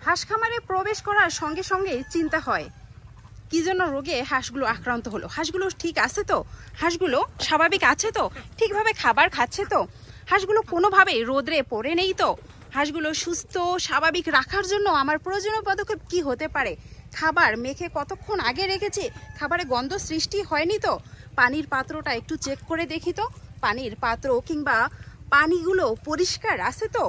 হাঁস খামারে প্রবেশ করার সঙ্গে সঙ্গে চিন্তা হয় কি যেন রোগে হাঁসগুলো আক্রান্ত হলো। হাঁসগুলো ঠিক আছে তো? হাঁসগুলো স্বাভাবিক আছে তো? ঠিকভাবে খাবার খাচ্ছে তো? হাঁসগুলো কোনোভাবেই রোদরে পড়ে নেই তো? হাঁসগুলো সুস্থ স্বাভাবিক রাখার জন্য আমার প্রয়োজনীয় পদক্ষেপ কি হতে পারে? খাবার মেখে কতক্ষণ আগে রেখেছি, খাবারে গন্ধ সৃষ্টি হয়নি তো? পানির পাত্রটা একটু চেক করে দেখি তো, পানির পাত্র কিংবা পানিগুলো পরিষ্কার আছে তো?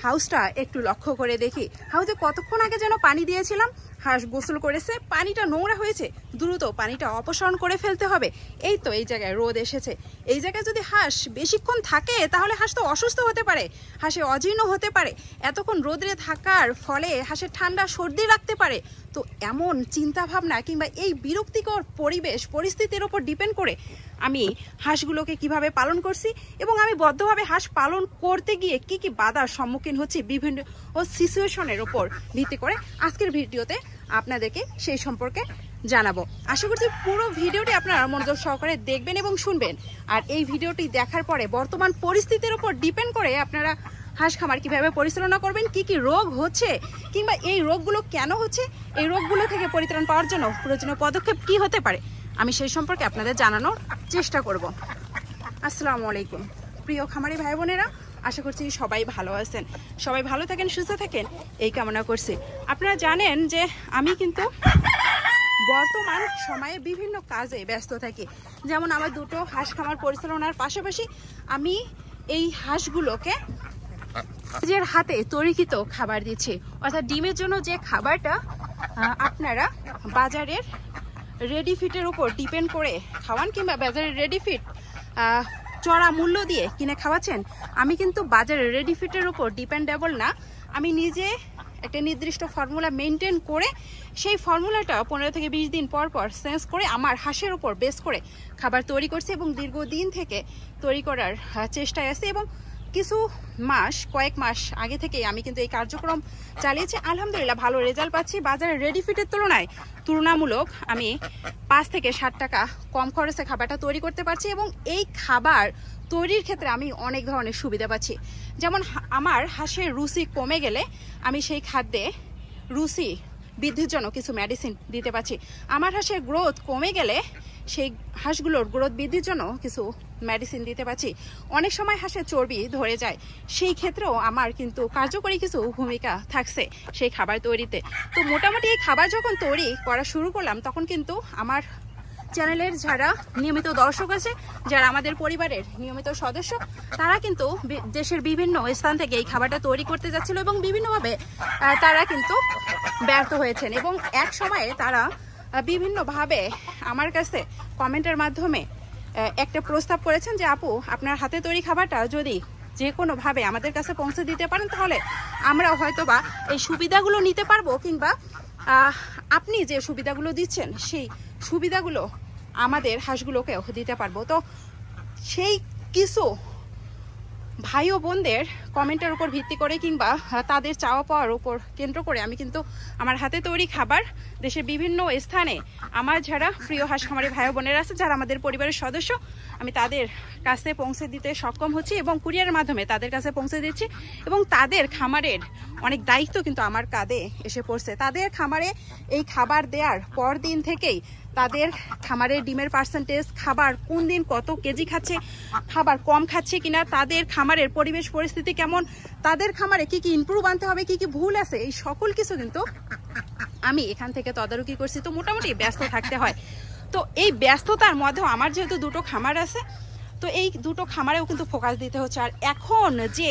হাউসটা একটু লক্ষ্য করে দেখি, হাউসে কতক্ষণ আগে যেন পানি দিয়েছিলাম, হাঁস গোসল করেছে, পানিটা নোংরা হয়েছে, দ্রুত পানিটা অপসারণ করে ফেলতে হবে। এই তো এই জায়গায় রোদ এসেছে, এই জায়গায় যদি হাঁস বেশিক্ষণ থাকে তাহলে হাঁস তো অসুস্থ হতে পারে, হাঁসে অজীর্ণ হতে পারে, এতক্ষণ রোদে থাকার ফলে হাঁসের ঠান্ডা সর্দি রাখতে পারে। তো এমন চিন্তা ভাবনা কিংবা এই বিরক্তিকর পরিবেশ পরিস্থিতির ওপর ডিপেন্ড করে আমি হাঁসগুলোকে কিভাবে পালন করছি এবং আমি বদ্ধভাবে হাঁস পালন করতে গিয়ে কি কি বাধার সম্মুখীন হচ্ছি বিভিন্ন সিচুয়েশনের ওপর ভিত্তি করে আজকের ভিডিওতে আপনাদেরকে সেই সম্পর্কে জানাবো। আশা করছি পুরো ভিডিওটি আপনারা মনোযোগ সহকারে দেখবেন এবং শুনবেন। আর এই ভিডিওটি দেখার পরে বর্তমান পরিস্থিতির উপর ডিপেন্ড করে আপনারা হাঁস খামার কিভাবে পরিচালনা করবেন, কি কি রোগ হচ্ছে কিংবা এই রোগগুলো কেন হচ্ছে, এই রোগগুলো থেকে পরিত্রাণ পাওয়ার জন্য প্রয়োজনীয় পদক্ষেপ কি হতে পারে, আমি সেই সম্পর্কে আপনাদের জানানোর চেষ্টা করব। আসসালামু আলাইকুম প্রিয় খামারি ভাই বোনেরা, আশা করছি সবাই ভালো আছেন, সবাই ভালো থাকেন, সুস্থ থাকেন এই কামনা করছি। আপনারা জানেন যে আমি কিন্তু বর্তমান সময়ে বিভিন্ন কাজে ব্যস্ত থাকি। যেমন আমার দুটো হাঁস খামার পরিচালনার পাশাপাশি আমি এই হাঁসগুলোকে নিজের হাতে তৈরিকৃত খাবার দিচ্ছি, অর্থাৎ ডিমের জন্য যে খাবারটা আপনারা বাজারের রেডি ফিটের উপর ডিপেন্ড করে খাওয়ান কিংবা বাজারের রেডি ফিট চড়া মূল্য দিয়ে কিনে খাওয়াচ্ছেন, আমি কিন্তু বাজারের রেডি ফিটের উপর ডিপেন্ডেবল না। আমি নিজে একটা নির্দিষ্ট ফর্মুলা মেনটেন করে সেই ফর্মুলাটা 15 থেকে 20 দিন পর পর চেঞ্জ করে আমার হাঁসের উপর বেস করে খাবার তৈরি করছি এবং দীর্ঘদিন থেকে তৈরি করার চেষ্টায় আছে এবং কিছু মাস কয়েক মাস আগে থেকেই আমি কিন্তু এই কার্যক্রম চালিয়েছি। আলহামদুলিল্লাহ ভালো রেজাল্ট পাচ্ছি। বাজারের রেডি ফিটের তুলনায় তুলনামূলক আমি 5 থেকে 60 টাকা কম খরচে খাবারটা তৈরি করতে পারছি এবং এই খাবার তৈরির ক্ষেত্রে আমি অনেক ধরনের সুবিধা পাচ্ছি। যেমন আমার হাঁসের রুচি কমে গেলে আমি সেই খাদ্যে রুচি বৃদ্ধির জন্য কিছু মেডিসিন দিতে পারছি। আমার হাঁসের গ্রোথ কমে গেলে সেই হাঁসগুলোর গ্রোথ বৃদ্ধির জন্য কিছু মেডিসিন দিতে পারছি। অনেক সময় হাঁসের চর্বি ধরে যায়, সেই ক্ষেত্রেও আমার কিন্তু কার্যকরী কিছু ভূমিকা থাকছে সেই খাবার তৈরিতে। তো মোটামুটি এই খাবার যখন তৈরি করা শুরু করলাম তখন কিন্তু আমার চ্যানেলের যারা নিয়মিত দর্শক আছে, যারা আমাদের পরিবারের নিয়মিত সদস্য, তারা কিন্তু দেশের বিভিন্ন স্থান থেকে এই খাবারটা তৈরি করতে যাচ্ছিল এবং বিভিন্নভাবে তারা কিন্তু ব্যর্থ হয়েছেন এবং এক সময়ে তারা বিভিন্নভাবে আমার কাছে কমেন্টের মাধ্যমে একটা প্রস্তাব করেছেন যে আপু আপনার হাতে তৈরি খাবারটা যদি যে কোনোভাবে আমাদের কাছে পৌঁছে দিতে পারেন তাহলে আমরা হয়তো বা এই সুবিধাগুলো নিতে পারবো কিংবা আপনি যে সুবিধাগুলো দিচ্ছেন সেই সুবিধাগুলো আমাদের হাঁসগুলোকেও দিতে পারবো। তো সেই কিছু ভাই ও বোনদের কমেন্টের উপর ভিত্তি করে কিংবা তাদের চাওয়া পাওয়ার উপর কেন্দ্র করে আমি কিন্তু আমার হাতে তৈরি খাবার দেশের বিভিন্ন স্থানে আমার যারা প্রিয় হাঁস খামারি ভাই বোনেরা আছে, যারা আমাদের পরিবারের সদস্য, আমি তাদের কাছে পৌঁছে দিতে সক্ষম হচ্ছি এবং কুরিয়ারের মাধ্যমে তাদের কাছে পৌঁছে দিচ্ছি এবং তাদের খামারের অনেক দায়িত্ব কিন্তু আমার কাঁধে এসে পড়ছে। তাদের খামারে এই খাবার দেওয়ার পর দিন থেকেই তাদের খামারের ডিমের পার্সেন্টেজ, খাবার কোন দিন কত কেজি খাচ্ছে, খাবার কম খাচ্ছে কিনা, তাদের খামারের পরিবেশ পরিস্থিতি কেমন, তাদের খামারে কি কি ইমপ্রুভ আনতে হবে, কি কি ভুল আছে, এই সকল কিছু কিন্তু আমি এখান থেকে তদারকি করছি। তো মোটামুটি ব্যস্ত থাকতে হয়। তো এই ব্যস্ততার মধ্যেও আমার যেহেতু দুটো খামার আছে, তো এই দুটো খামারেও কিন্তু ফোকাস দিতে হচ্ছে। আর এখন যে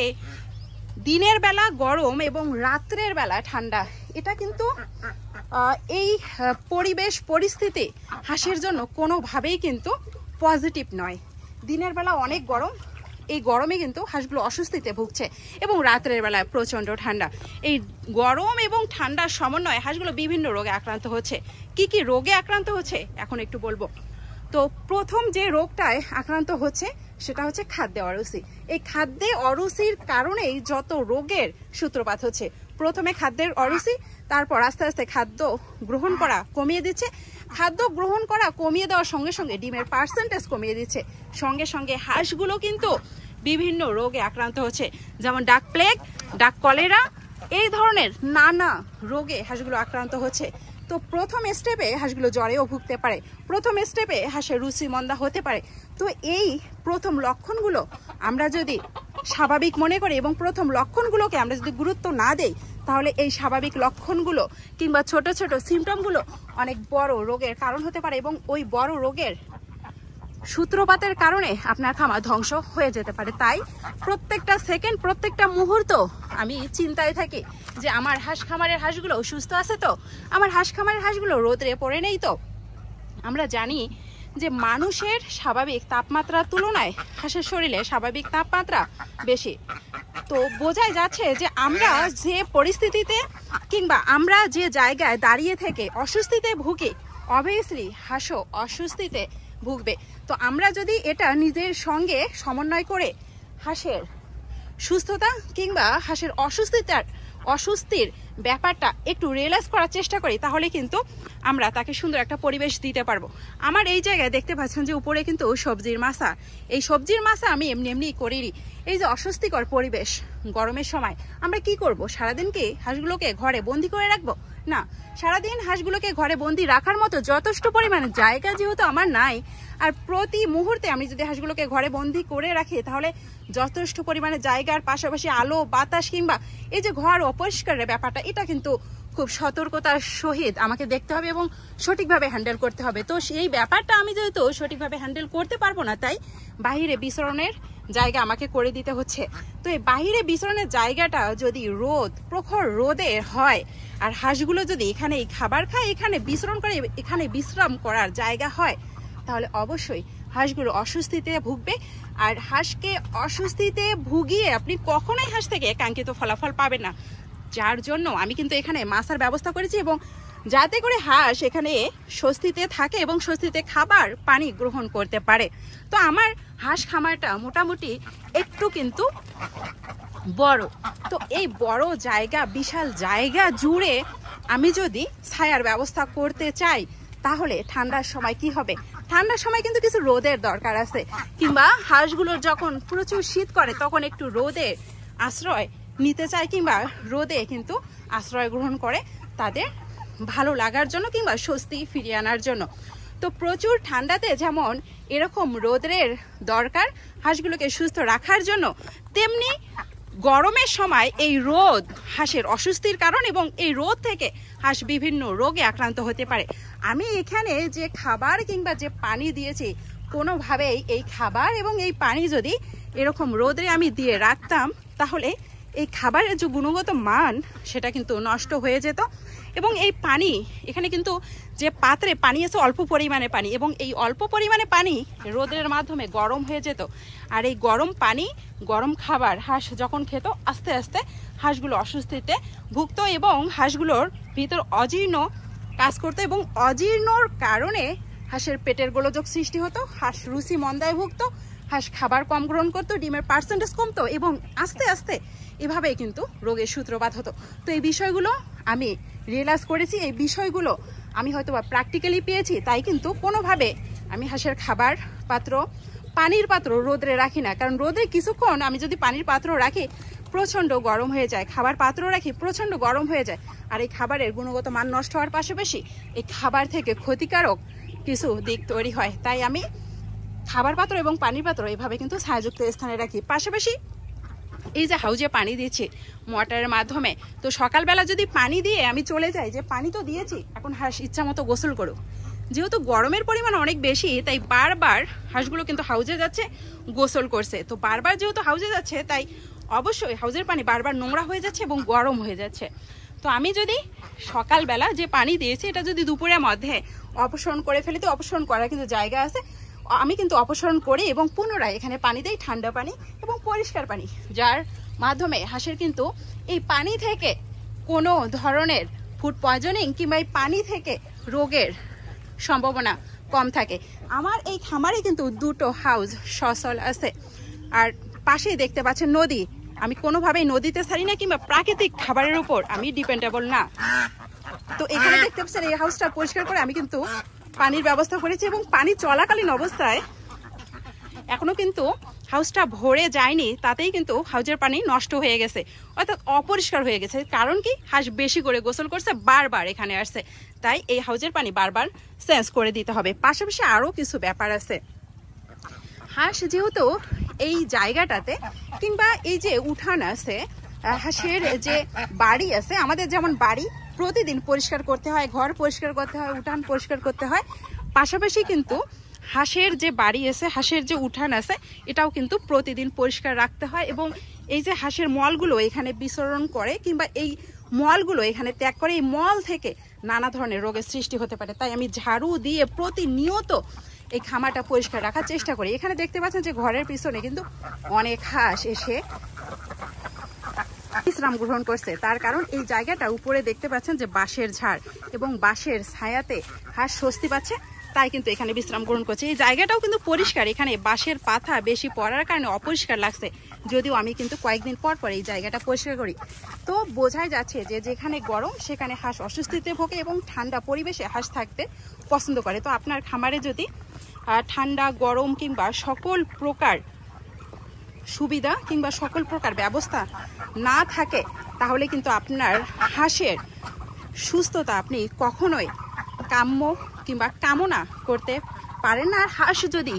দিনের বেলা গরম এবং রাত্রের বেলা ঠান্ডা, এটা কিন্তু এই পরিবেশ পরিস্থিতি হাঁসের জন্য কোনোভাবেই কিন্তু পজিটিভ নয়। দিনের বেলা অনেক গরম, এই গরমে কিন্তু হাঁসগুলো অস্বস্তিতে ভুগছে এবং রাত্রের বেলায় প্রচণ্ড ঠান্ডা। এই গরম এবং ঠান্ডার সমন্বয়ে হাঁসগুলো বিভিন্ন রোগে আক্রান্ত হচ্ছে। কি কি রোগে আক্রান্ত হচ্ছে এখন একটু বলবো। তো প্রথম যে রোগটায় আক্রান্ত হচ্ছে সেটা হচ্ছে খাদ্যে অরুচি। এই খাদ্যে অরুচির কারণেই যত রোগের সূত্রপাত হচ্ছে। প্রথমে খাদ্যের অরুচি, তারপর আস্তে আস্তে খাদ্য গ্রহণ করা কমিয়ে দিচ্ছে, খাদ্য গ্রহণ করা কমিয়ে দেওয়ার সঙ্গে সঙ্গে ডিমের পার্সেন্টেজ কমিয়ে দিচ্ছে, সঙ্গে সঙ্গে হাঁসগুলো কিন্তু বিভিন্ন রোগে আক্রান্ত হচ্ছে, যেমন ডাক প্লেগ, ডাক কলেরা, এই ধরনের নানা রোগে হাঁসগুলো আক্রান্ত হচ্ছে। তো প্রথম স্টেপে হাঁসগুলো জ্বরেও ভুগতে পারে, প্রথম স্টেপে হাঁসের রুচি মন্দা হতে পারে। তো এই প্রথম লক্ষণগুলো আমরা যদি স্বাভাবিক মনে করি এবং প্রথম লক্ষণগুলোকে আমরা যদি গুরুত্ব না দেই, তাহলে এই স্বাভাবিক লক্ষণগুলো কিংবা ছোট ছোট সিমটমগুলো অনেক বড় রোগের কারণ হতে পারে এবং ওই বড় রোগের সূত্রপাতের কারণে আপনার খামার ধ্বংস হয়ে যেতে পারে। তাই প্রত্যেকটা সেকেন্ড, প্রত্যেকটা মুহূর্ত আমি চিন্তায় থাকি যে আমার হাঁস খামারের হাঁসগুলো সুস্থ আছে তো, আমার হাঁস খামারের হাঁসগুলো রোদে পড়ে নেই তো। আমরা জানি যে মানুষের স্বাভাবিক তাপমাত্রার তুলনায় হাঁসের শরীরে স্বাভাবিক তাপমাত্রা বেশি। তো বোঝাই যাচ্ছে যে আমরা যে পরিস্থিতিতে কিংবা আমরা যে জায়গায় দাঁড়িয়ে থেকে অস্বস্তিতে ভুগি, অবভিয়াসলি হাঁসও অস্বস্তিতে ভুগবে। তো আমরা যদি এটা নিজের সঙ্গে সমন্বয় করে হাঁসের সুস্থতা কিংবা হাঁসের অস্বস্তির ব্যাপারটা একটু রিয়েলাইজ করার চেষ্টা করি, তাহলে কিন্তু আমরা তাকে সুন্দর একটা পরিবেশ দিতে পারবো। আমার এই জায়গায় দেখতে পাচ্ছেন যে উপরে কিন্তু সবজির মাছা, এই সবজির মাছা আমি এমনি করিনি। এই যে অস্বস্তিকর পরিবেশ গরমের সময় আমরা কি করব? সারাদিন কি হাঁসগুলোকে ঘরে বন্দি করে রাখবো? না, সারাদিন হাঁসগুলোকে ঘরে বন্দি রাখার মতো যথেষ্ট পরিমাণে জায়গা যেহেতু আমার নাই, আর প্রতি মুহূর্তে আমি যদি হাঁসগুলোকে ঘরে বন্দি করে রাখি, তাহলে যথেষ্ট পরিমাণে জায়গার পাশাপাশি আলো বাতাস কিংবা এই যে ঘর অপরিষ্কারের ব্যাপারটা, এটা কিন্তু খুব সতর্কতার সহিত আমাকে দেখতে হবে এবং সঠিকভাবে হ্যান্ডেল করতে হবে। তো সেই ব্যাপারটা আমি যেহেতু সঠিকভাবে হ্যান্ডেল করতে পারবো না, তাই বাহিরে বিচরণের জায়গা আমাকে করে দিতে হচ্ছে। তো এই বাহিরে বিচরণের জায়গাটা যদি প্রখর রোদে হয়, আর হাঁসগুলো যদি এখানে খাবার খায়, এখানে বিচরণ করে, এখানে বিশ্রাম করার জায়গা হয়, তাহলে অবশ্যই হাঁসগুলো অস্বস্তিতে ভুগবে। আর হাঁসকে অস্বস্তিতে ভুগিয়ে আপনি কখনোই হাঁস থেকে কাঙ্ক্ষিত ফলাফল পাবেন না। যার জন্য আমি কিন্তু এখানে মাছার ব্যবস্থা করেছি এবং যাতে করে হাঁস এখানে স্বস্তিতে থাকে এবং স্বস্তিতে খাবার পানি গ্রহণ করতে পারে। তো আমার হাঁস খামারটা মোটামুটি একটু কিন্তু বড়। তো এই বড় জায়গা, বিশাল জায়গা জুড়ে আমি যদি ছায়ার ব্যবস্থা করতে চাই, তাহলে ঠান্ডার সময় কি হবে? ঠান্ডার সময় কিন্তু কিছু রোদের দরকার আছে, কিংবা হাঁসগুলোর যখন প্রচুর শীত করে তখন একটু রোদের আশ্রয় নিতে চায় কিংবা রোদে কিন্তু আশ্রয় গ্রহণ করে তাদের ভালো লাগার জন্য কিংবা স্বস্তি ফিরিয়ে আনার জন্য। তো প্রচুর ঠান্ডাতে যেমন এরকম রোদের দরকার হাঁসগুলোকে সুস্থ রাখার জন্য, তেমনি গরমের সময় এই রোদ হাঁসের অস্বস্তির কারণ এবং এই রোদ থেকে হাঁস বিভিন্ন রোগে আক্রান্ত হতে পারে। আমি এখানে যে খাবার কিংবা যে পানি দিয়েছি, কোনোভাবেই এই খাবার এবং এই পানি যদি এরকম রোদে আমি দিয়ে রাখতাম, তাহলে এই খাবারের যে গুণগত মান সেটা কিন্তু নষ্ট হয়ে যেত। এবং এই পানি, এখানে কিন্তু যে পাত্রে পানি আছে অল্প পরিমাণে পানি, এবং এই অল্প পরিমাণে পানি রোদের মাধ্যমে গরম হয়ে যেত। আর এই গরম পানি, গরম খাবার হাঁস যখন খেত, আস্তে আস্তে হাঁসগুলো অস্বস্তিতে ভুগত এবং হাঁসগুলোর ভিতর অজীর্ণ কাজ করতো এবং অজীর্ণর কারণে হাঁসের পেটের গোলযোগ সৃষ্টি হতো, হাঁস রুচি মন্দায় ভুগতো, হাঁস খাবার কম গ্রহণ করতো, ডিমের পার্সেন্টেজ কমতো এবং আস্তে আস্তে এভাবেই কিন্তু রোগের সূত্রপাত হতো। তো এই বিষয়গুলো আমি রিয়েলাইজ করেছি, এই বিষয়গুলো আমি হয়তো বা প্র্যাকটিক্যালি পেয়েছি, তাই কিন্তু কোনোভাবে আমি হাঁসের খাবার পাত্র, পানির পাত্র রোদে রাখি না। কারণ রোদে কিছুক্ষণ আমি যদি পানির পাত্র রাখি, প্রচণ্ড গরম হয়ে যায়, খাবার পাত্র রাখি প্রচণ্ড গরম হয়ে যায়, আর এই খাবারের গুণগত মান নষ্ট হওয়ার পাশাপাশি এই খাবার থেকে ক্ষতিকারক কিছু দিক তৈরি হয়। তাই আমি খাবার পাত্র এবং পানির পাত্র এভাবে কিন্তু ছায়াযুক্ত স্থানে রাখি। পাশাপাশি এই যে হাউজে পানি দিচ্ছি মোটরের মাধ্যমে, তো সকালবেলা যদি পানি দিয়ে আমি চলে যাই যে পানি তো দিয়েছি, এখন হাঁস ইচ্ছা মতো গোসল করুক, যেহেতু গরমের পরিমাণ অনেক বেশি, তাই বারবার হাঁসগুলো কিন্তু হাউজে যাচ্ছে, গোসল করছে। তো বারবার যেহেতু হাউজে যাচ্ছে, তাই অবশ্যই হাউজের পানি বারবার নোংরা হয়ে যাচ্ছে এবং গরম হয়ে যাচ্ছে। তো আমি যদি সকালবেলা যে পানি দিয়েছি, এটা যদি দুপুরের মধ্যে অপসারণ করে ফেলি, তো অপসারণ করার কিন্তু জায়গা আছে, আমি কিন্তু অপসারণ করি এবং পুনরায় এখানে পানি দেই, ঠান্ডা পানি এবং পরিষ্কার পানি, যার মাধ্যমে হাঁসের কিন্তু এই পানি থেকে কোনো ধরনের ফুড পয়জনিং কিংবা এই পানি থেকে রোগের সম্ভাবনা কম থাকে। আমার এই খামারে কিন্তু দুটো হাউস সচল আছে, আর পাশেই দেখতে পাচ্ছেন নদী। আমি কোনোভাবেই নদীতে ছাড়ি না কিংবা প্রাকৃতিক খাবারের উপর আমি ডিপেন্ডেবল না। তো এখানে দেখতে পাচ্ছেন এই হাউসটা পরিষ্কার করে আমি কিন্তু পানির ব্যবস্থা করেছি এবং পানি চলাকালীন অবস্থায় এখনো কিন্তু হাউসটা ভরে যায়নি তাতেই কিন্তু হাউজের পানি নষ্ট হয়ে গেছে, অর্থাৎ অপরিষ্কার হয়ে গেছে। কারণ কি, হাঁস বেশি করে গোসল করছে, বারবার এখানে আসছে, তাই এই হাউজের পানি বারবার চেঞ্জ করে দিতে হবে। পাশাপাশি আরও কিছু ব্যাপার আছে। হাঁস যেহেতু এই জায়গাটাতে কিংবা এই যে উঠান আছে, হাঁসের যে বাড়ি আছে, আমাদের যেমন বাড়ি প্রতিদিন পরিষ্কার করতে হয়, ঘর পরিষ্কার করতে হয়, উঠান পরিষ্কার করতে হয়, পাশাপাশি কিন্তু হাঁসের যে বাড়ি আছে, হাঁসের যে উঠান আছে, এটাও কিন্তু প্রতিদিন পরিষ্কার রাখতে হয়। এবং এই যে হাঁসের মলগুলো এখানে বিচরণ করে কিংবা এই মলগুলো এখানে ত্যাগ করে, এই মল থেকে নানা ধরনের রোগের সৃষ্টি হতে পারে। তাই আমি ঝাড়ু দিয়ে প্রতিনিয়ত এই খামারটা পরিষ্কার রাখার চেষ্টা করি। এখানে দেখতে পাচ্ছেন যে ঘরের পিছনে কিন্তু অনেক হাঁস এসে বিশ্রাম গ্রহণ করছে। তার কারণ এই জায়গাটা উপরে দেখতে পাচ্ছেন যে বাঁশের ঝাড়, এবং বাঁশের ছায়াতে হাঁস স্বস্তি পাচ্ছে, তাই কিন্তু এখানে বিশ্রাম গ্রহণ করছে। এই জায়গাটাও কিন্তু পরিষ্কার, এখানে বাঁশের পাতা বেশি পড়ার কারণে অপরিষ্কার লাগছে, যদিও আমি কিন্তু কয়েকদিন পর পর এই জায়গাটা পরিষ্কার করি। তো বোঝাই যাচ্ছে যে যেখানে গরম সেখানে হাঁস অস্বস্তিতে ভোগে এবং ঠান্ডা পরিবেশে হাঁস থাকতে পছন্দ করে। তো আপনার খামারে যদি ঠান্ডা, গরম কিংবা সকল প্রকার সুবিধা কিংবা সকল প্রকার ব্যবস্থা না থাকে, তাহলে কিন্তু আপনার হাঁসের সুস্থতা আপনি কখনোই কাম্য কিংবা কামনা করতে পারেন না। আর হাঁস যদি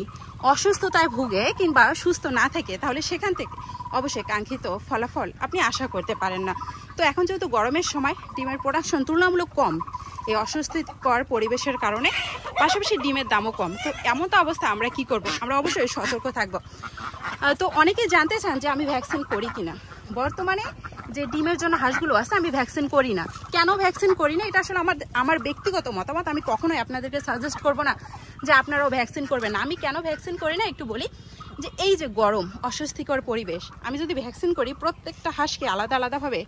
অসুস্থতায় ভুগে কিংবা সুস্থ না থাকে, তাহলে সেখান থেকে অবশ্যই কাঙ্ক্ষিত ফলাফল আপনি আশা করতে পারেন না। তো এখন যেহেতু গরমের সময় ডিমের প্রোডাকশন তুলনামূলক কম, এই অস্বস্তিকর পরিবেশের কারণে, পাশাপাশি ডিমের দামও কম। তো এমন তো অবস্থা আমরা কি করব? আমরা অবশ্যই সতর্ক থাকব। তো অনেকেই জানতে চান যে আমি ভ্যাকসিন করি কিনা। বর্তমানে যে ডিমের জন্য হাঁসগুলো আছে, আমি ভ্যাকসিন করি না। কেন ভ্যাকসিন করি না, এটা আসলে আমার ব্যক্তিগত মতামত। আমি কখনোই আপনাদেরকে সাজেস্ট করব না যে আপনারাও ভ্যাকসিন করবেন না। আমি কেন ভ্যাকসিন করি না একটু বলি। যে এই যে গরম, অস্বস্তিকর পরিবেশ, আমি যদি ভ্যাকসিন করি, প্রত্যেকটা হাঁসকে আলাদা আলাদাভাবে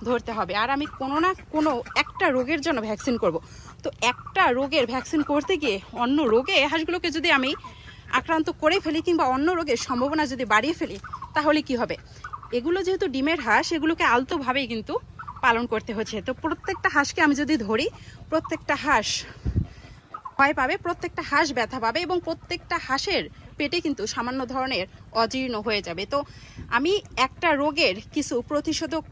ধরতে হবে। আর আমি কোনো না কোনো একটা রোগের জন্য ভ্যাকসিন করব। তো একটা রোগের ভ্যাকসিন করতে গিয়ে অন্য রোগে হাঁসগুলোকে যদি আমি আক্রান্ত করে ফেলি কিংবা অন্য রোগের সম্ভাবনা যদি বাড়িয়ে ফেলি, তাহলে কি হবে? এগুলো যেহেতু ডিমের হাঁস, এগুলোকে আলতোভাবেই কিন্তু পালন করতে হচ্ছে। তো প্রত্যেকটা হাঁসকে আমি যদি ধরি, প্রত্যেকটা হাঁস ভয় পাবে, প্রত্যেকটা হাঁস ব্যথা পাবে, এবং প্রত্যেকটা হাঁসের পেটে কিন্তু সামান্য ধরনের অজীর্ণ হয়ে যাবে। তো আমি একটা রোগের কিছু প্রতিষেধক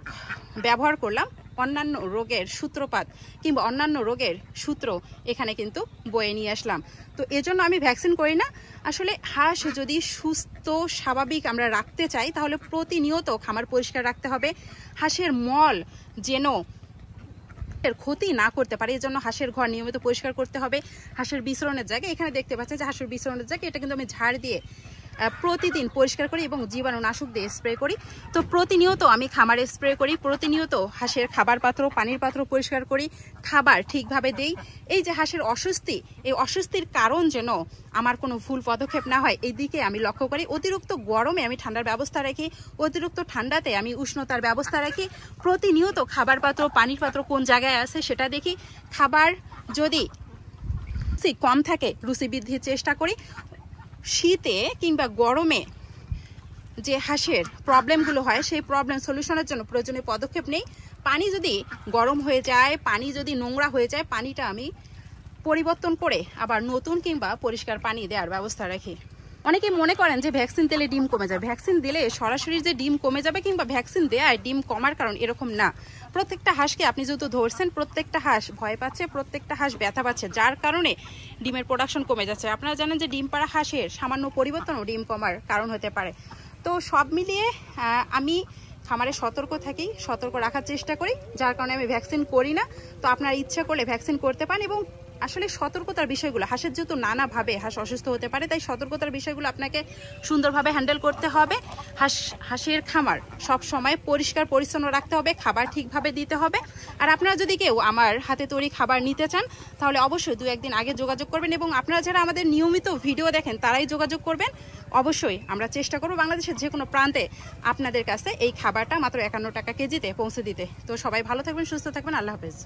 ব্যবহার করলাম, অন্যান্য রোগের সূত্রপাত কিংবা অন্যান্য রোগের সূত্র এখানে কিন্তু বয়ে নিয়ে আসলাম। তো এজন্য আমি ভ্যাকসিন করি না। আসলে হাঁস যদি সুস্থ স্বাভাবিক আমরা রাখতে চাই, তাহলে প্রতিনিয়ত খামার পরিষ্কার রাখতে হবে। হাঁসের মল যেন ক্ষতি না করতে পারে, এই জন্য হাঁসের ঘর নিয়মিত পরিষ্কার করতে হবে। হাঁসের বিচরণের জায়গা, এখানে দেখতে পাচ্ছেন যে হাঁসের বিচরণের জায়গা, এটা কিন্তু আমি ঝাড় দিয়ে প্রতিদিন পরিষ্কার করি এবং জীবাণুনাশক দিয়ে স্প্রে করি। তো প্রতিনিয়ত আমি খামারে স্প্রে করি, প্রতিনিয়ত হাঁসের খাবার পাত্র, পানির পাত্র পরিষ্কার করি, খাবার ঠিকভাবে দেই। এই যে হাঁসের অস্বস্তি, এই অস্বস্তির কারণ যেন আমার কোনো ভুল পদক্ষেপ না হয়, এই দিকে আমি লক্ষ্য করি। অতিরিক্ত গরমে আমি ঠান্ডার ব্যবস্থা রাখি, অতিরিক্ত ঠান্ডাতে আমি উষ্ণতার ব্যবস্থা রাখি। প্রতিনিয়ত খাবার পাত্র, পানির পাত্র কোন জায়গায় আছে সেটা দেখি। খাবার যদি কম থাকে, রুচি বৃদ্ধির চেষ্টা করি। শীতে কিংবা গরমে যে হাঁসের প্রবলেমগুলো হয়, সেই প্রবলেম সলিউশনের জন্য প্রয়োজনীয় পদক্ষেপ নেই। পানি যদি গরম হয়ে যায়, পানি যদি নোংরা হয়ে যায়, পানিটা আমি পরিবর্তন করে আবার নতুন কিংবা পরিষ্কার পানি দেওয়ার ব্যবস্থা রাখি। অনেকে মনে করেন যে ভ্যাকসিন দিলে ডিম কমে যায়। ভ্যাকসিন দিলে সরাসরি যে ডিম কমে যাবে কিংবা ভ্যাকসিন দেওয়ায় ডিম কমার কারণ, এরকম না। প্রত্যেকটা হাঁসকে আপনি যেহেতু ধরছেন, প্রত্যেকটা হাঁস ভয় পাচ্ছে, প্রত্যেকটা হাঁস ব্যথা পাচ্ছে, যার কারণে ডিমের প্রোডাকশন কমে যাচ্ছে। আপনারা জানেন যে ডিম পাড়া হাঁসের সামান্য পরিবর্তনও ডিম কমার কারণ হতে পারে। তো সব মিলিয়ে আমি খামারে সতর্ক থাকি, সতর্ক রাখার চেষ্টা করি, যার কারণে আমি ভ্যাকসিন করি না। তো আপনারা ইচ্ছা করলে ভ্যাকসিন করতে পারেন। এবং আসলে সতর্কতার বিষয়গুলো, হাঁসের যেহেতু নানাভাবে হাঁস অসুস্থ হতে পারে, তাই সতর্কতার বিষয়গুলো আপনাকে সুন্দরভাবে হ্যান্ডেল করতে হবে। হাঁসের খামার সব সময় পরিষ্কার পরিচ্ছন্ন রাখতে হবে, খাবার ঠিকভাবে দিতে হবে। আর আপনারা যদি কেউ আমার হাতে তৈরি খাবার নিতে চান, তাহলে অবশ্যই 2-1 দিন আগে যোগাযোগ করবেন। এবং আপনারা যারা আমাদের নিয়মিত ভিডিও দেখেন, তারাই যোগাযোগ করবেন। অবশ্যই আমরা চেষ্টা করব বাংলাদেশের যে কোনো প্রান্তে আপনাদের কাছে এই খাবারটা মাত্র 51 টাকা কেজিতে পৌঁছে দিতে। তো সবাই ভালো থাকবেন, সুস্থ থাকবেন। আল্লাহ হাফেজ।